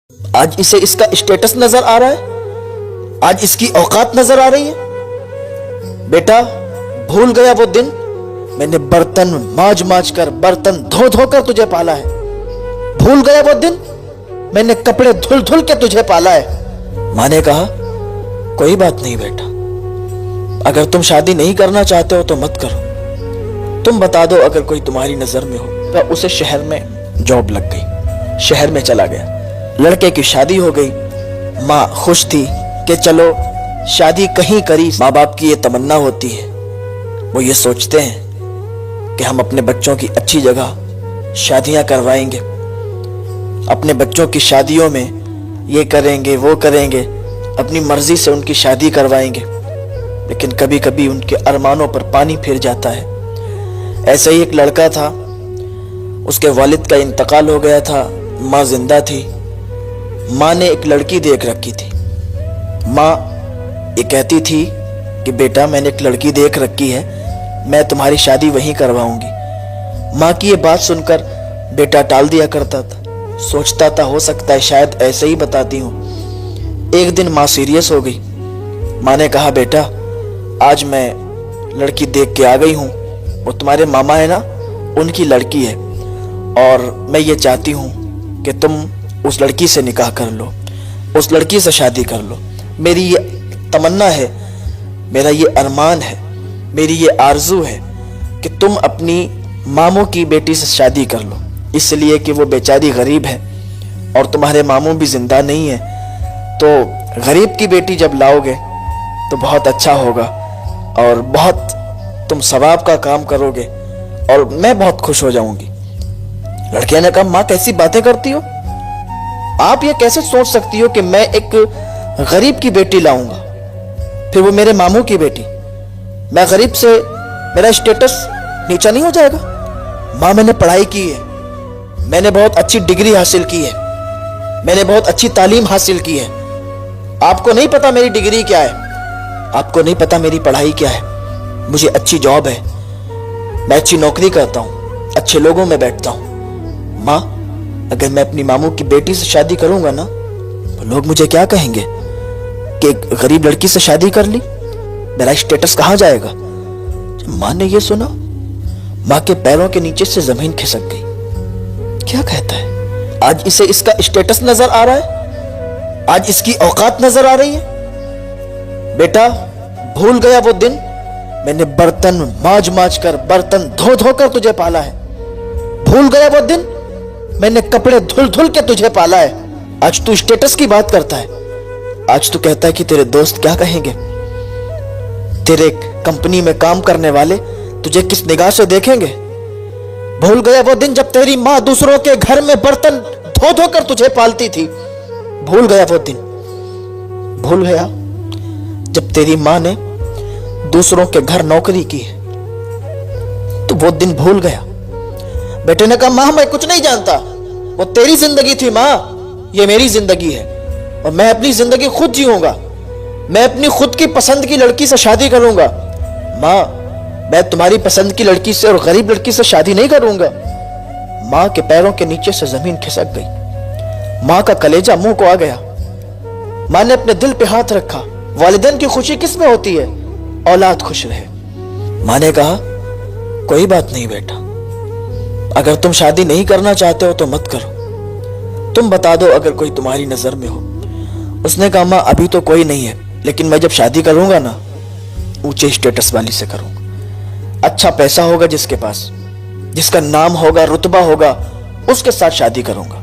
آج اسے اس کا اسٹیٹس نظر آ رہا ہے، آج اس کی اوقات نظر آ رہی ہے۔ بیٹا بھول گیا وہ دن میں نے برتن ماج ماج کر، برتن دھو دھو کر تجھے پالا ہے۔ بھول گیا وہ دن میں نے کپڑے دھل دھل کے تجھے پالا ہے۔ ماں نے کہا کوئی بات نہیں بیٹا، اگر تم شادی نہیں کرنا چاہتے ہو تو مت کرو، تم بتا دو اگر کوئی تمہاری نظر میں ہو۔ تو اسے شہر میں جاب لگ گئی، شہر میں چلا گیا، لڑکے کی شادی ہو گئی۔ ماں خوش تھی کہ چلو شادی کہیں کری۔ ماں باپ کی یہ تمنا ہوتی ہے، وہ یہ سوچتے ہیں کہ ہم اپنے بچوں کی اچھی جگہ شادیاں کروائیں گے، اپنے بچوں کی شادیوں میں یہ کریں گے وہ کریں گے، اپنی مرضی سے ان کی شادی کروائیں گے، لیکن کبھی کبھی ان کے ارمانوں پر پانی پھر جاتا ہے۔ ایسے ہی ایک لڑکا تھا، اس کے والد کا انتقال ہو گیا تھا، ماں زندہ تھی۔ ماں نے ایک لڑکی دیکھ رکھی تھی۔ ماں یہ کہتی تھی کہ بیٹا میں نے ایک لڑکی دیکھ رکھی ہے، میں تمہاری شادی وہیں کرواؤں گی۔ ماں کی یہ بات سن کر بیٹا ٹال دیا کرتا تھا، سوچتا تھا ہو سکتا ہے شاید ایسے ہی بتاتی ہوں۔ ایک دن ماں سیریس ہو گئی۔ ماں نے کہا بیٹا آج میں لڑکی دیکھ کے آ گئی ہوں، وہ تمہارے ماما ہے نا، ان کی لڑکی ہے، اور میں یہ چاہتی ہوں کہ تم اس لڑکی سے نکاح کر لو، اس لڑکی سے شادی کر لو۔ میری یہ تمنا ہے، میرا یہ ارمان ہے، میری یہ آرزو ہے کہ تم اپنی ماموں کی بیٹی سے شادی کر لو، اس لیے کہ وہ بیچاری غریب ہے اور تمہارے ماموں بھی زندہ نہیں ہیں، تو غریب کی بیٹی جب لاؤ گے تو بہت اچھا ہوگا اور بہت تم ثواب کا کام کرو گے اور میں بہت خوش ہو جاؤں گی۔ لڑکیاں نے کہا ماں کیسی باتیں کرتی ہو، آپ یہ کیسے سوچ سکتی ہو کہ میں ایک غریب کی بیٹی لاؤں گا، پھر وہ میرے ماموں کی بیٹی، میں غریب سے میرا اسٹیٹس نیچا نہیں ہو جائے گا؟ ماں میں نے پڑھائی کی ہے، میں نے بہت اچھی ڈگری حاصل کی ہے، میں نے بہت اچھی تعلیم حاصل کی ہے، آپ کو نہیں پتا میری ڈگری کیا ہے، آپ کو نہیں پتا میری پڑھائی کیا ہے، مجھے اچھی جاب ہے، میں اچھی نوکری کرتا ہوں، اچھے لوگوں میں بیٹھتا ہوں۔ ماں اگر میں اپنی ماموں کی بیٹی سے شادی کروں گا نا تو لوگ مجھے کیا کہیں گے کہ ایک غریب لڑکی سے شادی کر لی، میرا اسٹیٹس کہاں جائے گا؟ جب ماں نے یہ سنا ماں کے پیروں کے نیچے سے زمین کھسک گئی۔ کیا کہتا ہے؟ آج اسے اس کا اسٹیٹس نظر آ رہا ہے، آج اس کی اوقات نظر آ رہی ہے۔ بیٹا بھول گیا وہ دن میں نے برتن ماج ماج کر، برتن دھو دھو کر تجھے پالا ہے۔ بھول گیا وہ دن میں نے کپڑے دھل دھل کے تجھے پالا ہے۔ آج تو اسٹیٹس کی بات کرتا ہے، آج تو کہتا ہے کہ تیرے دوست کیا کہیں گے، تیرے کمپنی میں کام کرنے والے تجھے کس نگاہ سے دیکھیں گے۔ بھول گیا وہ دن جب تیری ماں دوسروں کے گھر میں برتن دھو دھو کر تجھے پالتی تھی۔ بھول گیا وہ دن، بھول گیا جب تیری ماں نے دوسروں کے گھر نوکری کی ہے، تو وہ دن بھول گیا۔ بیٹے نے کہا ماں میں کچھ نہیں جانتا، وہ تیری زندگی تھی ماں، یہ میری زندگی ہے اور میں اپنی زندگی خود جیوں گا، میں اپنی خود کی پسند کی لڑکی سے شادی کروں گا۔ ماں میں تمہاری پسند کی لڑکی سے اور غریب لڑکی سے شادی نہیں کروں گا۔ ماں کے پیروں کے نیچے سے زمین کھسک گئی، ماں کا کلیجہ منہ کو آ گیا۔ ماں نے اپنے دل پہ ہاتھ رکھا۔ والدین کی خوشی کس میں ہوتی ہے؟ اولاد خوش رہے۔ ماں نے کہا کوئی بات نہیں بیٹا، اگر تم شادی نہیں کرنا چاہتے ہو تو مت کرو، تم بتا دو اگر کوئی تمہاری نظر میں ہو۔ اس نے کہا ماں ابھی تو کوئی نہیں ہے، لیکن میں جب شادی کروں گا نا اونچے اسٹیٹس والی سے کروں گا، اچھا پیسہ ہوگا جس کے پاس، جس کا نام ہوگا رتبہ ہوگا، اس کے ساتھ شادی کروں گا۔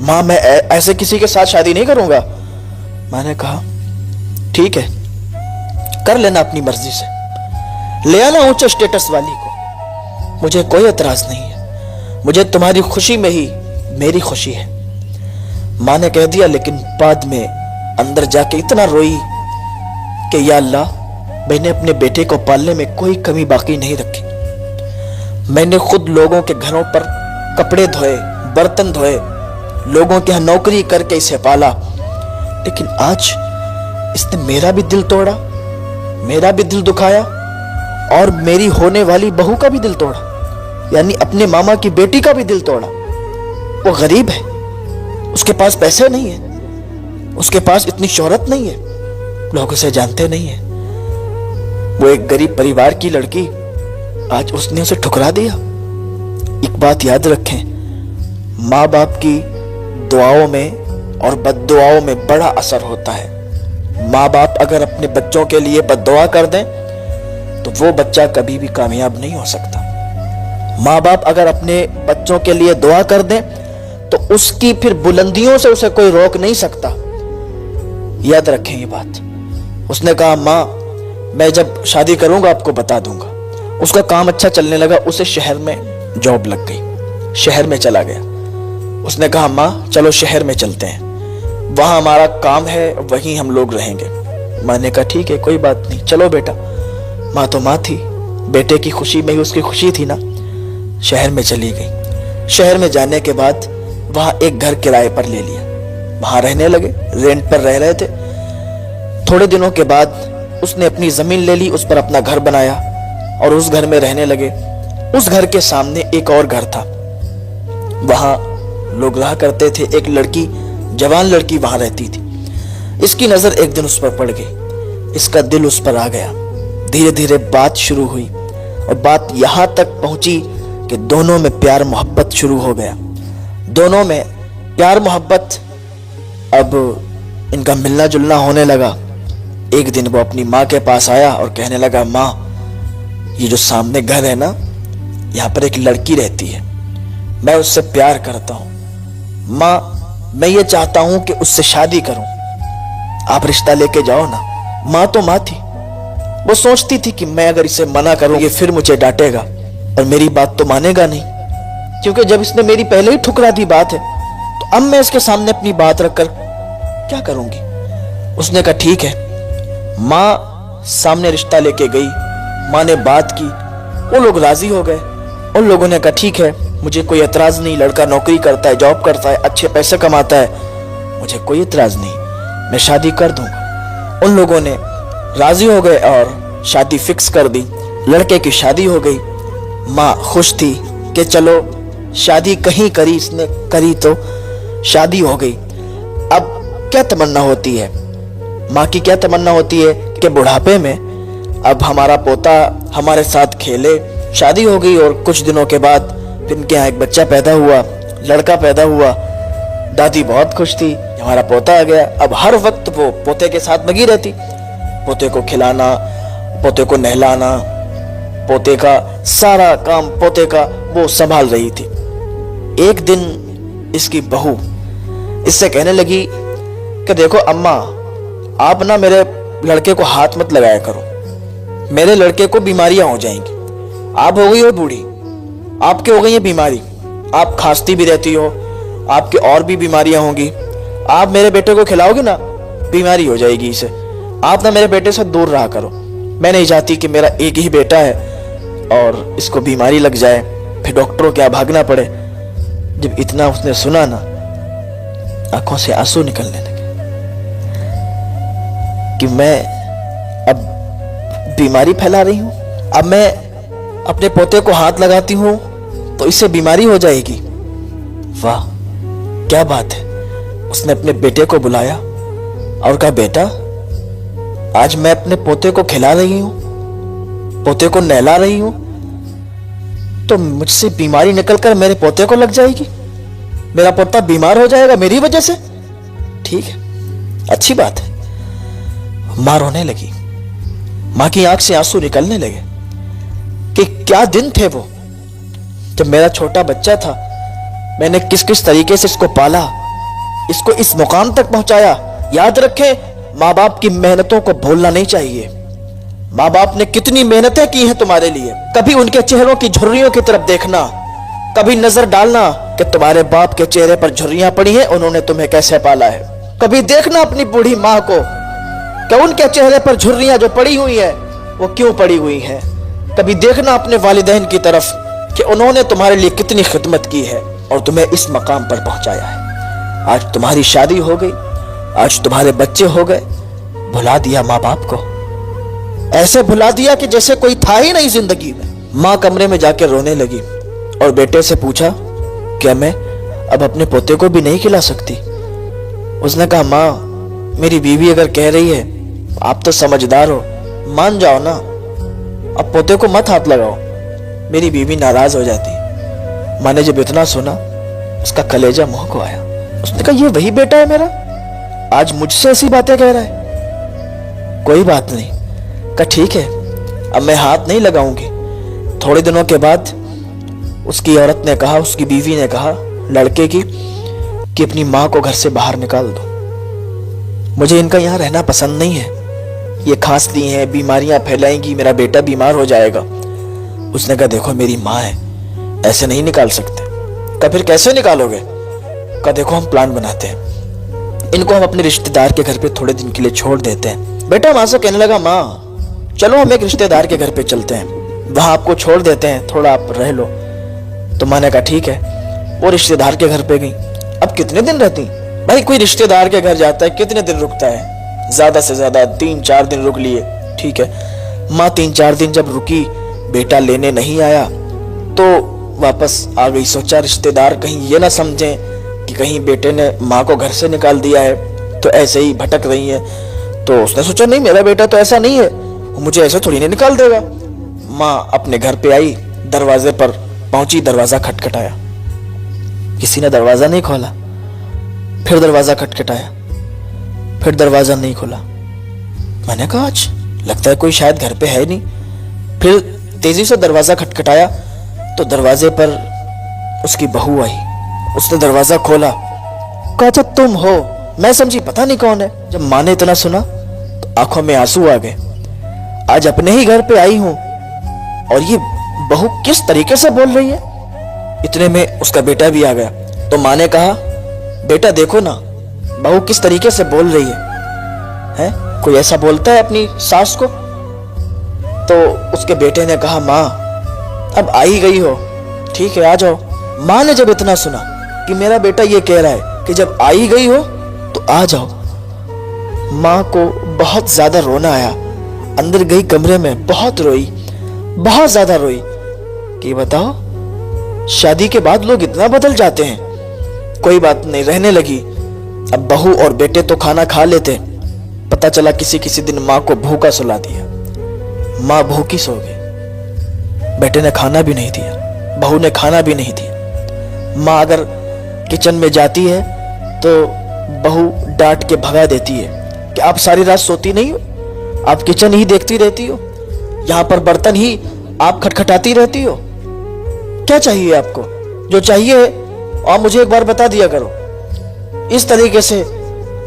ماں میں ایسے کسی کے ساتھ شادی نہیں کروں گا۔ میں نے کہا ٹھیک ہے کر لینا اپنی مرضی سے، لے آنا اونچے اسٹیٹس والی کو، مجھے کوئی اعتراض نہیں ہے، مجھے تمہاری خوشی میں ہی میری خوشی ہے۔ ماں نے کہہ دیا، لیکن بعد میں اندر جا کے اتنا روئی کہ یا اللہ میں نے اپنے بیٹے کو پالنے میں کوئی کمی باقی نہیں رکھی، میں نے خود لوگوں کے گھروں پر کپڑے دھوئے، برتن دھوئے، لوگوں کے ہاں نوکری کر کے اسے پالا، لیکن آج اس نے میرا بھی دل توڑا، میرا بھی دل دکھایا اور میری ہونے والی بہو کا بھی دل توڑا، یعنی اپنے ماما کی بیٹی کا بھی دل توڑا۔ وہ غریب ہے، اس کے پاس پیسے نہیں ہیں، اس کے پاس اتنی شہرت نہیں ہے، لوگ اسے جانتے نہیں ہیں، وہ ایک غریب پریوار کی لڑکی، آج اس نے اسے ٹھکرا دیا۔ ایک بات یاد رکھیں، ماں باپ کی دعاؤں میں اور بد دعاؤں میں بڑا اثر ہوتا ہے۔ ماں باپ اگر اپنے بچوں کے لیے بد دعا کر دیں تو وہ بچہ کبھی بھی کامیاب نہیں ہو سکتا۔ ماں باپ اگر اپنے بچوں کے لیے دعا کر دیں تو اس کی پھر بلندیوں سے اسے کوئی روک نہیں سکتا۔ یاد رکھیں یہ بات۔ اس نے کہا ماں میں جب شادی کروں گا آپ کو بتا دوں گا۔ اس کا کام اچھا چلنے لگا، اسے شہر میں جاب لگ گئی، شہر میں چلا گیا۔ اس نے کہا ماں چلو شہر میں چلتے ہیں، وہاں ہمارا کام ہے، وہیں ہم لوگ رہیں گے۔ ماں نے کہا ٹھیک ہے کوئی بات نہیں، چلو بیٹا۔ ماں تو ماں تھی، بیٹے کی خوشی میں ہی اس کی خوشی تھی نا۔ شہر میں چلی گئی۔ شہر میں جانے کے بعد وہاں ایک گھر کرائے پر لے لیا، وہاں رہنے لگے، رینٹ پر رہ رہے تھے۔ تھوڑے دنوں کے بعد اس نے اپنی زمین لے لی، اس پر اپنا گھر بنایا اور اس گھر میں رہنے لگے۔ اس گھر کے سامنے ایک اور گھر تھا، وہاں لوگ رہا کرتے تھے۔ ایک لڑکی، جوان لڑکی وہاں رہتی تھی۔ اس کی نظر ایک دن اس پر پڑ گئی، اس کا دل اس پر آ گیا۔ دھیرے دھیرے بات شروع ہوئی اور بات یہاں تک پہنچی کہ دونوں میں پیار محبت شروع ہو گیا۔ دونوں میں پیار محبت، اب ان کا ملنا جلنا ہونے لگا۔ ایک دن وہ اپنی ماں کے پاس آیا اور کہنے لگا ماں یہ جو سامنے گھر ہے نا، یہاں پر ایک لڑکی رہتی ہے، میں اس سے پیار کرتا ہوں، ماں میں یہ چاہتا ہوں کہ اس سے شادی کروں، آپ رشتہ لے کے جاؤ نا۔ ماں تو ماں تھی، وہ سوچتی تھی کہ میں اگر اسے منع کروں یہ پھر مجھے ڈانٹے گا اور میری بات تو مانے گا نہیں، کیونکہ جب اس نے میری پہلے ہی ٹھکرا دی بات ہے تو اب میں اس کے سامنے اپنی بات رکھ کر کیا کروں گی۔ اس نے کہا ٹھیک ہے۔ ماں سامنے رشتہ لے کے گئی، ماں نے بات کی، وہ لوگ راضی ہو گئے۔ ان لوگوں نے کہا ٹھیک ہے، مجھے کوئی اعتراض نہیں، لڑکا نوکری کرتا ہے، جاب کرتا ہے، اچھے پیسے کماتا ہے، مجھے کوئی اعتراض نہیں، میں شادی کر دوں گا۔ ان لوگوں نے راضی ہو گئے اور شادی فکس کر دی۔ لڑکے کی شادی ہو گئی۔ ماں خوش تھی کہ چلو شادی کہیں کری، اس نے کری تو شادی ہو گئی۔ اب کیا تمنا ہوتی ہے ماں کی؟ کیا تمنا ہوتی ہے کہ بڑھاپے میں اب ہمارا پوتا ہمارے ساتھ کھیلے۔ شادی ہو گئی اور کچھ دنوں کے بعد پھر ان کے یہاں ایک بچہ پیدا ہوا، لڑکا پیدا ہوا۔ دادی بہت خوش تھی، ہمارا پوتا آ گیا۔ اب ہر وقت وہ پوتے کے ساتھ لگی رہتی، پوتے کو کھلانا، پوتے کو نہلانا، پوتے کا سارا کام پوتے کا وہ سنبھال رہی تھی۔ ایک دن اس کی بہو اس سے کہنے لگی کہ دیکھو اماں، آپ نا میرے لڑکے کو ہاتھ مت لگایا کرو، میرے لڑکے کو بیماریاں ہو جائیں گی، آپ ہو گئی ہو بوڑھی، آپ کے ہو گئی ہے بیماری، آپ کھانستی بھی رہتی ہو، آپ کے اور بھی بیماریاں ہوں گی، آپ میرے بیٹے کو کھلاؤ گے نا بیماری ہو جائے گی اسے، آپ نا میرے بیٹے سے دور رہا کرو، میں نہیں چاہتی کہ میرا ایک ہی بیٹا ہے اور اس کو بیماری لگ جائے پھر ڈاکٹروں کے یہاں بھاگنا پڑے۔ جب اتنا اس نے سنا نا، آنکھوں سے آنسو نکلنے لگے کہ میں اب بیماری پھیلا رہی ہوں، اب میں اپنے پوتے کو ہاتھ لگاتی ہوں تو اس سے بیماری ہو جائے گی۔ واہ کیا بات ہے۔ اس نے اپنے بیٹے کو بلایا اور کہا بیٹا آج میں اپنے پوتے کو کھلا رہی ہوں، پوتے کو نہلا رہی ہوں، تو مجھ سے بیماری نکل کر میرے پوتے کو لگ جائے گی، میرا پوتا بیمار ہو جائے گا میری وجہ سے۔ ٹھیک ہے اچھی بات ہے۔ ماں رونے لگی، ماں کی آنکھ سے آنسو نکلنے لگے کہ کیا دن تھے وہ جب میرا چھوٹا بچہ تھا، میں نے کس کس طریقے سے اس کو پالا، اس کو اس مقام تک پہنچایا۔ یاد رکھیں ماں باپ کی محنتوں کو بھولنا نہیں چاہیے۔ ماں باپ نے کتنی محنتیں کی ہیں تمہارے لیے، کبھی ان کے چہروں کی جھریوں کی طرف دیکھنا، کبھی نظر ڈالنا کہ تمہارے باپ کے چہرے پر جھریاں پڑی ہیں، انہوں نے تمہیں کیسے پالا ہے۔ کبھی دیکھنا اپنی بوڑھی ماں کو کہ ان کے چہرے پر جھریاں جو پڑی ہوئی ہیں وہ کیوں پڑی ہوئی ہیں۔ کبھی دیکھنا اپنے والدین کی طرف کہ انہوں نے تمہارے لیے کتنی خدمت کی ہے اور تمہیں اس مقام پر پہنچایا ہے۔ آج تمہاری شادی ہو گئی، آج تمہارے بچے ہو گئے، بھلا دیا ماں باپ کو، ایسے بھلا دیا کہ جیسے کوئی تھا ہی نہیں زندگی میں۔ ماں کمرے میں جا کے رونے لگی اور بیٹے سے پوچھا کہ میں अब अपने पोते को भी नहीं खिला सकती। उसने कहा माँ मेरी बीवी अगर कह रही है, आप तो समझदार हो, मान जाओ ना, अब पोते को मत हाथ लगाओ। मेरी बीवी नाराज हो जाती। माँ ने जब इतना सुना उसका कलेजा मुंह को आया। उसने कहा ये वही बेटा है मेरा, आज मुझसे ऐसी बातें कह रहा है। कोई बात नहीं। कहा ठीक है, अब मैं हाथ नहीं लगाऊंगी। थोड़े दिनों के बाद उसकी औरत ने कहा, उसकी बीवी ने कहा लड़के की, कि अपनी माँ को घर से बाहर निकाल दो, मुझे इनका यहाँ रहना पसंद नहीं है, ये खांसती हैं, बीमारियां फैलाएंगी, मेरा बेटा बीमार हो जाएगा। उसने कहा देखो मेरी माँ है, ऐसे नहीं निकाल सकते। कहा फिर कैसे निकालोगे? कहा देखो हम प्लान बनाते हैं, इनको हम अपने रिश्तेदार के घर पे थोड़े दिन के लिए छोड़ देते हैं। बेटा माँ से कहने लगा माँ चलो हम एक रिश्तेदार के घर पे चलते हैं, वहां आपको छोड़ देते हैं, थोड़ा आप रह लो। तो माँ ने कहा ठीक है। वो रिश्तेदार के घर पे गई। अब कितने दिन रहती भाई, कोई रिश्तेदार के घर जाता है कितने दिन रुकता है, ज्यादा से ज्यादा 3-4 दिन रुक लिए, ठीक है। माँ 3-4 दिन जब रुकी, बेटा लेने नहीं आया तो वापस आ गई। सोचा रिश्तेदार कहीं ये ना समझें कि कहीं बेटे ने माँ को घर से निकाल दिया है, तो ऐसे ही भटक रही है। तो उसने सोचा नहीं मेरा बेटा तो ऐसा नहीं है, वो मुझे ऐसे थोड़ी नहीं निकाल देगा। माँ अपने घर पे आई, दरवाजे पर पहुंची, दरवाजा खटखटाया, किसी ने दरवाजा नहीं खोला। फिर दरवाजा खटखटाया, फिर दरवाजा नहीं खोला। मैंने कहा आज लगता है कोई शायद घर पे है नहीं। फिर तेजी से दरवाजा खटखटाया तो दरवाजे पर उसकी बहू आई। उसने दरवाजा खोला, कहा अच्छा तुम हो। मैं समझी पता नहीं कौन है। जब माँ ने इतना सुना तो आंखों में आंसू आ गए। आज अपने ही घर पे आई हूं और ये बहू किस तरीके से बोल रही है। इतने में उसका बेटा भी आ गया। तो माँ ने कहा बेटा देखो ना बहू किस तरीके से बोल रही है? कोई ऐसा बोलता है अपनी सास को? तो उसके बेटे ने कहा माँ अब आ ही गई हो, ठीक है आ जाओ। माँ ने जब इतना सुना कि मेरा बेटा ये कह रहा है कि जब आ ही गई हो तो आ जाओ, माँ को बहुत ज्यादा रोना आया। अंदर गई कमरे में, बहुत रोई, बहुत ज्यादा रोई कि बताओ शादी के बाद लोग इतना बदल जाते हैं। कोई बात नहीं, रहने लगी। अब बहू और बेटे तो खाना खा लेते, पता चला किसी किसी दिन माँ को भूखा सुला दिया। माँ भूखी सो गई, बेटे ने खाना भी नहीं दिया, बहू ने खाना भी नहीं दिया। माँ अगर किचन में जाती है तो बहू डांट के भगा देती है कि आप सारी रात सोती नहीं हो, आप किचन ही देखती रहती हो, यहाँ पर बर्तन ही आप खटखटाती रहती हो, क्या चाहिए आपको? जो चाहिए और मुझे एक बार बता दिया करो। इस तरीके से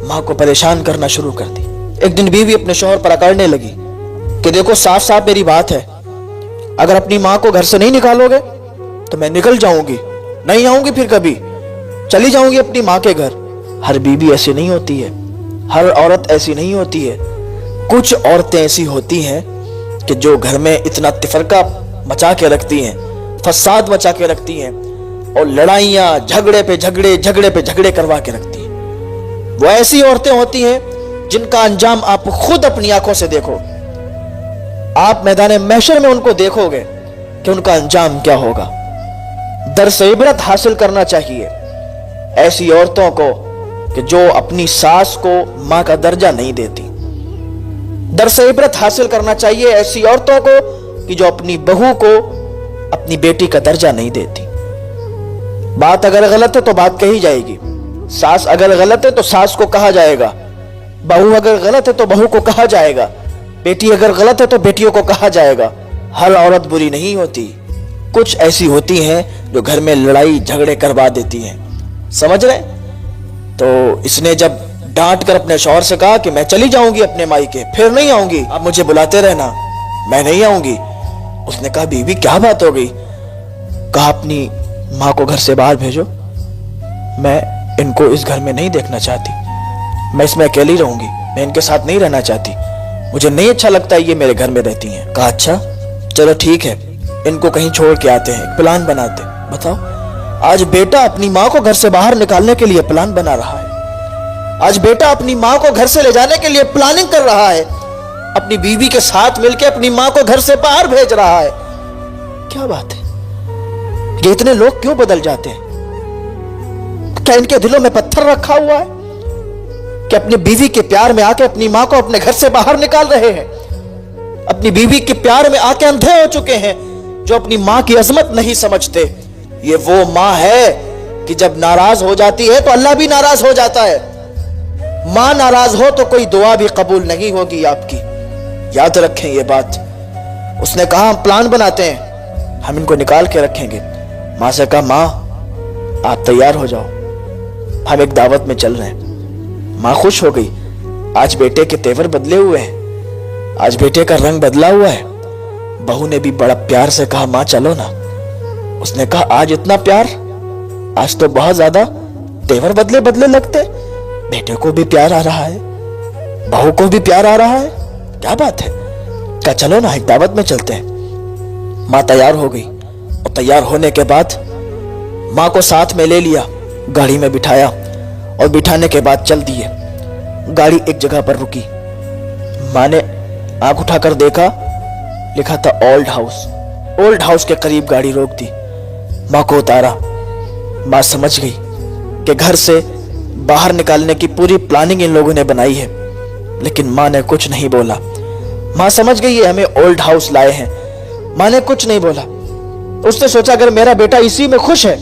माँ को परेशान करना शुरू कर दी। एक दिन बीवी अपने शौहर पर अकड़ने लगी कि देखो साफ साफ मेरी बात है, अगर अपनी माँ को घर से नहीं निकालोगे तो मैं निकल जाऊंगी, नहीं आऊंगी फिर कभी, चली जाऊंगी अपनी माँ के घर। हर बीवी ऐसी नहीं होती है, हर औरत ऐसी नहीं होती है। कुछ औरतें ऐसी होती हैं कि जो घर में इतना तिफरका मचा के रखती हैं, फसाद मचा के रखती हैं और लड़ाइयां, झगड़े पे झगड़े, झगड़े पे झगड़े करवा के रखती हैं। वो ऐसी औरतें होती हैं जिनका अंजाम आप खुद अपनी आंखों से देखो। आप मैदान महशर में उनको देखोगे कि उनका अंजाम क्या होगा। दर्स इबरत हासिल करना चाहिए ऐसी औरतों को कि जो अपनी सास को मां का दर्जा नहीं देती। दर्स इबरत हासिल करना चाहिए ऐसी औरतों को कि जो अपनी बहू को अपनी बेटी का दर्जा नहीं देती। बात अगर गलत है तो बात कही जाएगी, सास अगर गलत है तो सास को कहा जाएगा, बहू अगर गलत है तो बहू को कहा जाएगा, बेटी अगर गलत है तो बेटियों को कहा जाएगा। हर औरत बुरी नहीं होती, कुछ ऐसी होती हैं जो घर में लड़ाई झगड़े करवा देती हैं, समझ रहे? तो इसने जब डांट कर अपने शौहर से कहा कि मैं चली जाऊंगी अपने मायके, फिर नहीं आऊंगी, आप मुझे बुलाते रहना, मैं नहीं आऊंगी। उसने कहा बीवी क्या बात हो गई? कहा अपनी माँ को घर से बाहर भेजो, मैं इनको इस घर में नहीं देखना चाहती, मैं इसमें अकेली रहूंगी, मैं इनके साथ नहीं रहना चाहती, मुझे नहीं अच्छा लगता ये मेरे घर में रहती हैं। कहा अच्छा चलो ठीक है, इनको कहीं छोड़ के आते हैं, प्लान बनाते हैं। बताओ आज बेटा अपनी माँ को घर से बाहर निकालने के लिए प्लान बना रहा है, आज बेटा अपनी माँ को घर से ले जाने के लिए प्लानिंग कर रहा है, अपनी बीवी के साथ मिलकर अपनी माँ को घर से बाहर भेज रहा है। क्या बात है, ये इतने लोग क्यों बदल जाते हैं? क्या इनके दिलों में पत्थर रखा हुआ है कि अपनी बीवी के प्यार में आके अपनी मां को अपने घर से बाहर निकाल रहे हैं? अपनी बीवी के प्यार में आके अंधे हो चुके हैं, जो अपनी मां की अजमत नहीं समझते। ये वो मां है कि जब नाराज हो जाती है तो अल्लाह भी नाराज हो जाता है। मां नाराज हो तो कोई दुआ भी कबूल नहीं होगी आपकी, याद रखें ये बात। उसने कहा हम प्लान बनाते हैं, हम इनको निकाल के रखेंगे। मां से कहा मां आप तैयार हो जाओ, हम एक दावत में चल रहे हैं। मां खुश हो गई, आज बेटे के तेवर बदले हुए हैं, आज बेटे का रंग बदला हुआ है। बहू ने भी बड़ा प्यार से कहा मां चलो ना। उसने कहा आज इतना प्यार, आज तो बहुत ज्यादा तेवर बदले बदले लगते, बेटे को भी प्यार आ रहा है, बहू को भी प्यार आ रहा है, क्या बात है। क्या चलो ना एक दावत में चलते हैं। मां तैयार हो गई और तैयार होने के बाद मां को साथ में ले लिया, गाड़ी में बिठाया और बिठाने के बाद चल दिए। गाड़ी एक जगह पर रुकी, मां ने आंख उठाकर देखा, लिखा था ओल्ड हाउस। ओल्ड हाउस के करीब गाड़ी रोक दी, मां को उतारा। मां समझ गई कि घर से बाहर निकालने की पूरी प्लानिंग इन लोगों ने बनाई है, लेकिन मां ने कुछ नहीं बोला। मां समझ गई ये हमें ओल्ड हाउस लाए हैं, मां ने कुछ नहीं बोला। उसने सोचा अगर मेरा बेटा इसी में खुश है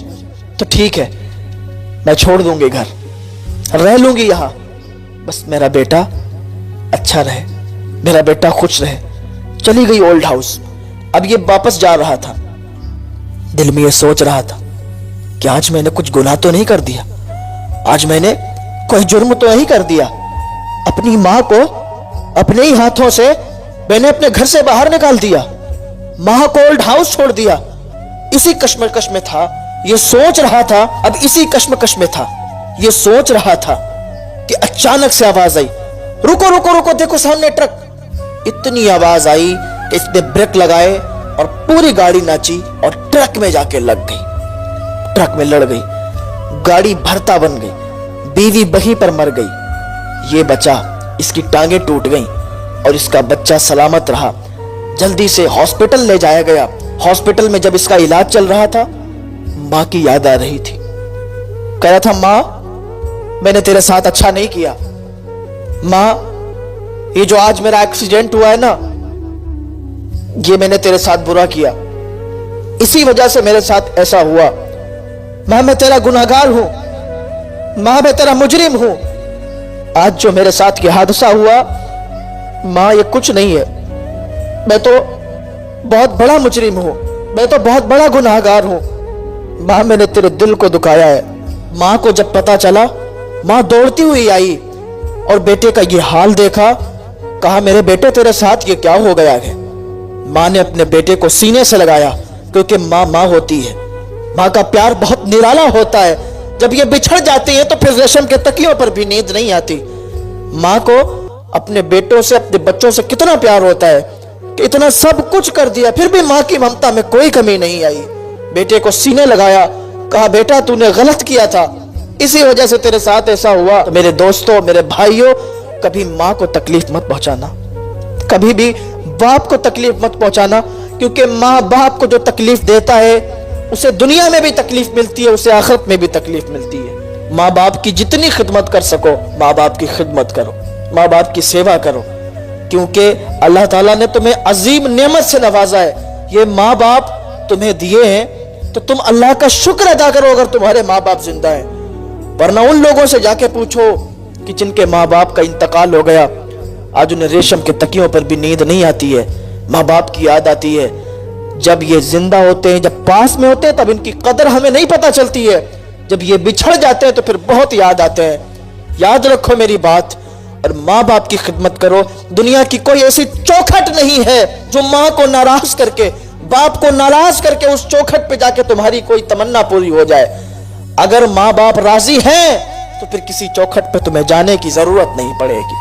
तो ठीक है, मैं छोड़ दूंगी घर, रह लूंगी यहां, बस मेरा बेटा अच्छा रहे, मेरा बेटा खुश रहे। चली गई ओल्ड हाउस। अब ये वापस जा रहा था, दिल में ये सोच रहा था कि आज मैंने कुछ गुनाह तो नहीं कर दिया, आज मैंने कोई जुर्म तो नहीं कर दिया। अपनी मां को अपने ही हाथों से मैंने अपने घर से बाहर निकाल दिया, मां को ओल्ड हाउस छोड़ दिया। इसी कश्मकश में था, ये सोच रहा था, अब इसी कश्मकश में था, ये सोच रहा था कि अचानक से आवाज आई, रुको रुको रुको, देखो सामने ट्रक। इतनी आवाज आई कि इसने ब्रेक लगाए और पूरी गाड़ी नाची और ट्रक में जाके लग गई, ट्रक में लड़ गई, गाड़ी भरता बन गई, बीवी वहीं पर मर गई। ये बचा, इसकी टांगें टूट गईं और इसका बच्चा सलामत रहा। जल्दी से हॉस्पिटल ले जाया गया। हॉस्पिटल में जब इसका इलाज चल रहा था, मां की याद आ रही थी। कह रहा था मां मैंने तेरे साथ अच्छा नहीं किया, मां ये जो आज मेरा एक्सीडेंट हुआ है ना, ये मैंने तेरे साथ बुरा किया, इसी वजह से मेरे साथ ऐसा हुआ। मां मैं तेरा गुनहगार हूं, मां मैं तेरा मुजरिम हूं। आज जो मेरे साथ ये हादसा हुआ, मां ये कुछ नहीं है, मैं तो बहुत बड़ा मुजरिम हूं, मैं तो बहुत बड़ा गुनहगार हूं। मां मैंने तेरे दिल को दुखाया है। मां को जब पता चला, मां दौड़ती हुई आई और बेटे का ये हाल देखा, कहा मेरे बेटे तेरे साथ ये क्या हो गया है। मां ने अपने बेटे को सीने से लगाया, क्योंकि मां मां होती है, मां का प्यार बहुत निराला होता है। जब ये बिछड़ जाती है तो फिर रेशम के तकियों पर भी नींद नहीं आती। मां को अपने बेटों से, अपने बच्चों से कितना प्यार होता है कि इतना सब कुछ कर दिया, फिर भी मां की ममता में कोई कमी नहीं आई। बेटे को सीने लगाया, कहा बेटा तूने गलत किया था, इसी वजह से तेरे साथ ऐसा हुआ। तो मेरे दोस्तों, मेरे भाइयों, कभी मां को तकलीफ मत पहुंचाना, कभी भी बाप को तकलीफ मत पहुंचाना, क्योंकि मां बाप को जो तकलीफ देता है उसे दुनिया में भी तकलीफ मिलती है, उसे आखिरत में भी तकलीफ मिलती है। मां बाप की जितनी खिदमत कर सको, मां बाप की खिदमत करो, मां बाप की सेवा करो, क्योंकि अल्लाह ताला ने तुम्हें अजीम नेमत से नवाजा है। ये मां बाप तुम्हें दिए हैं तो तुम अल्लाह का शुक्र अदा करो अगर तुम्हारे मां बाप जिंदा हैं। वरना उन लोगों से जाके पूछो कि जिनके मां बाप का इंतकाल हो गया, आज उन्हें रेशम के तकियों पर भी नींद नहीं आती है, मां बाप की याद आती है। जब ये जिंदा होते हैं, जब पास में होते हैं, तब इनकी कदर हमें नहीं पता चलती है। जब ये बिछड़ जाते हैं तो फिर बहुत याद आते हैं। याद रखो मेरी बात, और माँ बाप की खिदमत करो। दुनिया की कोई ऐसी चौखट नहीं है जो माँ को नाराज करके, बाप को नाराज करके उस चौखट पे जाके तुम्हारी कोई तमन्ना पूरी हो जाए। अगर माँ बाप राजी हैं तो फिर किसी चौखट पे तुम्हें जाने की जरूरत नहीं पड़ेगी।